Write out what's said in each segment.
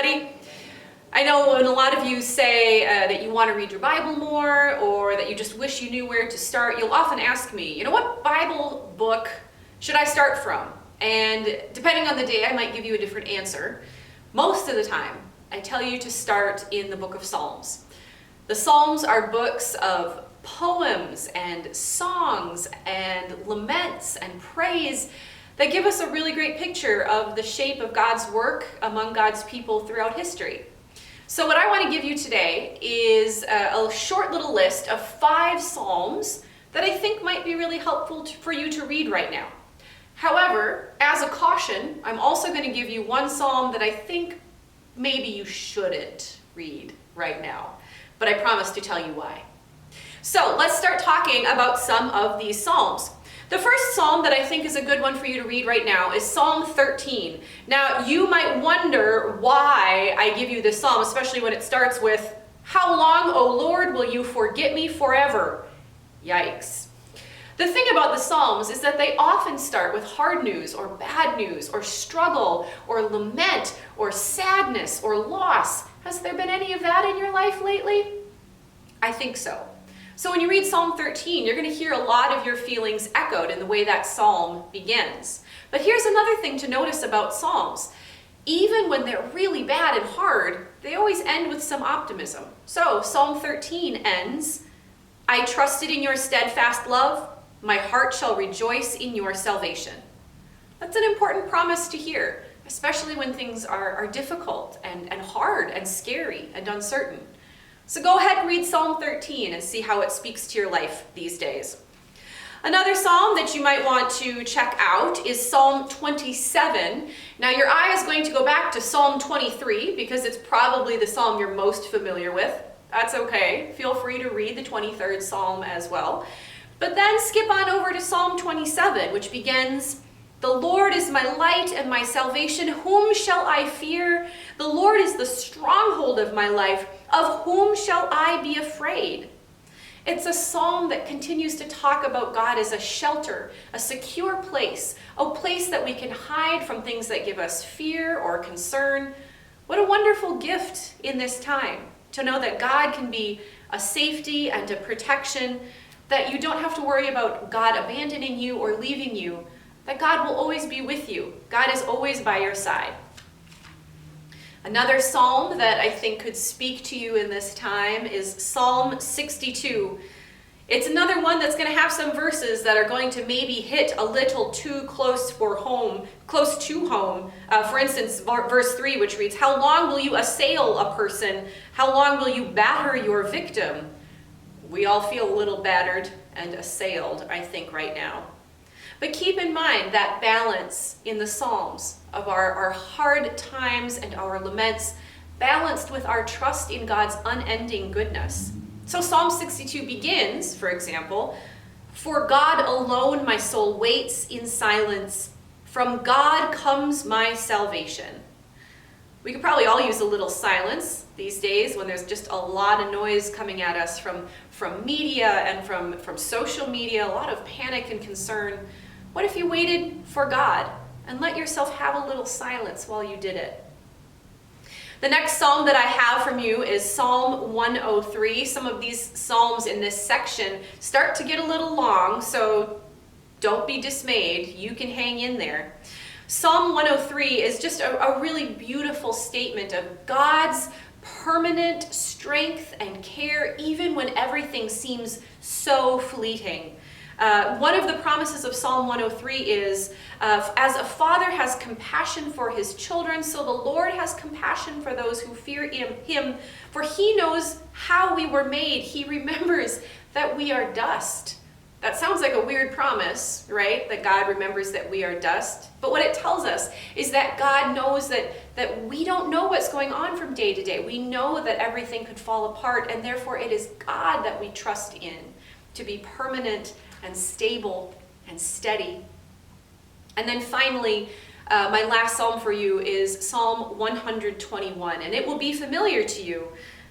everybody. I know when a lot of you say that you want to read your Bible more, or that you just wish you knew where to start, you'll often ask me, what Bible book should I start from? And depending on the day, I might give you a different answer. Most of the time, I tell you to start in the book of Psalms. The Psalms are books of poems and songs and laments and praise that give us a really great picture of the shape of God's work among God's people throughout history. So what I want to give you today is a short little list of 5 Psalms that I think might be really helpful for you to read right now. However, as a caution, I'm also going to give you one Psalm that I think maybe you shouldn't read right now, but I promise to tell you why. So let's start talking about some of these Psalms. The first Psalm that I think is a good one for you to read right now is Psalm 13. Now, you might wonder why I give you this Psalm, especially when it starts with, "How long, O Lord, will you forget me forever?" Yikes. The thing about the Psalms is that they often start with hard news or bad news or struggle or lament or sadness or loss. Has there been any of that in your life lately? I think so. So when you read Psalm 13, you're going to hear a lot of your feelings echoed in the way that psalm begins. But here's another thing to notice about Psalms. Even when they're really bad and hard, they always end with some optimism. So Psalm 13 ends, "I trusted in your steadfast love. My heart shall rejoice in your salvation." That's an important promise to hear, especially when things are difficult and hard and scary and uncertain. So go ahead and read Psalm 13 and see how it speaks to your life these days. Another psalm that you might want to check out is Psalm 27. Now your eye is going to go back to Psalm 23 because it's probably the psalm you're most familiar with. That's okay. Feel free to read the 23rd Psalm as well. But then skip on over to Psalm 27, which begins, "The Lord is my light and my salvation. Whom shall I fear? The Lord is the stronghold of my life. Of whom shall I be afraid?" It's a psalm that continues to talk about God as a shelter, a secure place, a place that we can hide from things that give us fear or concern. What a wonderful gift in this time to know that God can be a safety and a protection, that you don't have to worry about God abandoning you or leaving you, that God will always be with you. God is always by your side. Another psalm that I think could speak to you in this time is Psalm 62. It's another one that's going to have some verses that are going to maybe hit a little too close to home. For instance, verse 3, which reads, "How long will you assail a person? How long will you batter your victim?" We all feel a little battered and assailed, I think, right now. But keep in mind that balance in the Psalms of our hard times and our laments, balanced with our trust in God's unending goodness. So Psalm 62 begins, for example, "For God alone my soul waits in silence. From God comes my salvation." We could probably all use a little silence these days when there's just a lot of noise coming at us from media and from social media, a lot of panic and concern. What if you waited for God and let yourself have a little silence while you did it? The next psalm that I have from you is Psalm 103. Some of these psalms in this section start to get a little long, so don't be dismayed. You can hang in there. Psalm 103 is just a really beautiful statement of God's permanent strength and care, even when everything seems so fleeting. One of the promises of Psalm 103 is, "As a father has compassion for his children, so the Lord has compassion for those who fear him. For he knows how we were made. He remembers that we are dust." That sounds like a weird promise, right? That God remembers that we are dust. But what it tells us is that God knows that we don't know what's going on from day to day. We know that everything could fall apart, and therefore it is God that we trust in to be permanent and stable and steady. And then finally, my last psalm for you is Psalm 121, and it will be familiar to you.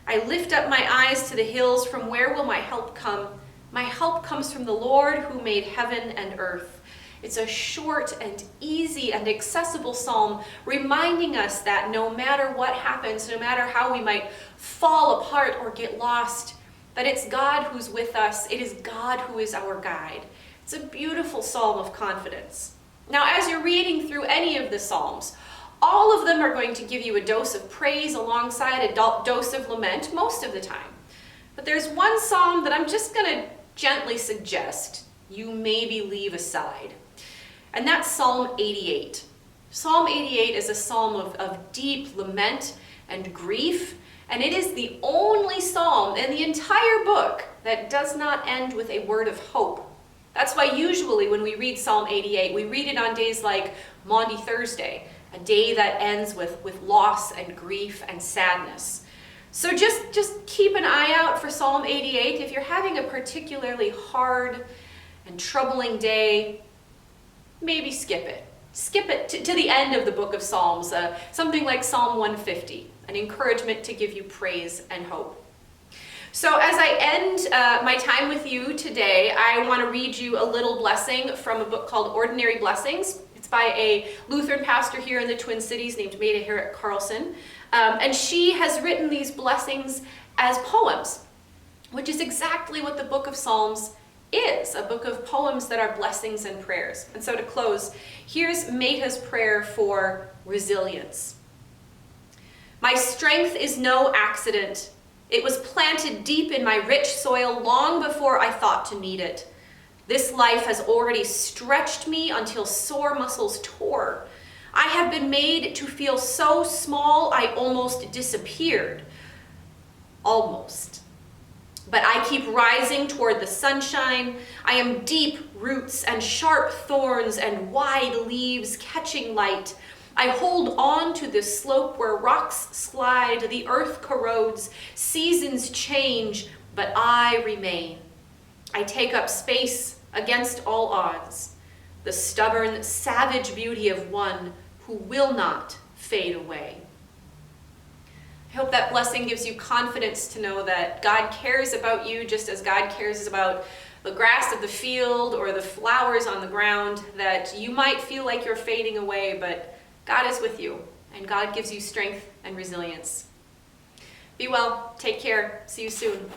"I lift up my eyes to the hills. From where will my help come? My help comes from the Lord who made heaven and earth. It's a short and easy and accessible psalm reminding us that no matter what happens, no matter how we might fall apart or get lost, that it's God who's with us. It is God who is our guide. It's a beautiful psalm of confidence. Now, as you're reading through any of the psalms, all of them are going to give you a dose of praise alongside a dose of lament most of the time. But there's one psalm that I'm just going to gently suggest you maybe leave aside. And that's Psalm 88. Psalm 88 is a psalm of deep lament and grief, and it is the only psalm in the entire book that does not end with a word of hope. That's why usually when we read Psalm 88, we read it on days like Maundy Thursday, a day that ends with loss and grief and sadness. So just keep an eye out for Psalm 88. If you're having a particularly hard and troubling day, maybe skip it. Skip it to the end of the book of Psalms, something like Psalm 150, an encouragement to give you praise and hope. So as I end my time with you today, I want to read you a little blessing from a book called Ordinary Blessings. It's by a Lutheran pastor here in the Twin Cities named Meta Herrick Carlson. And she has written these blessings as poems, which is exactly what the book of Psalms is, a book of poems that are blessings and prayers. And so to close, here's Meta's prayer for resilience. My strength is no accident. It was planted deep in my rich soil long before I thought to need it. This life has already stretched me until sore muscles tore. I have been made to feel so small I almost disappeared. Almost. But I keep rising toward the sunshine. I am deep roots and sharp thorns and wide leaves catching light. I hold on to this slope where rocks slide, the earth corrodes, seasons change, but I remain. I take up space against all odds, the stubborn, savage beauty of one who will not fade away. I hope that blessing gives you confidence to know that God cares about you just as God cares about the grass of the field or the flowers on the ground, that you might feel like you're fading away, but God is with you, and God gives you strength and resilience. Be well. Take care. See you soon.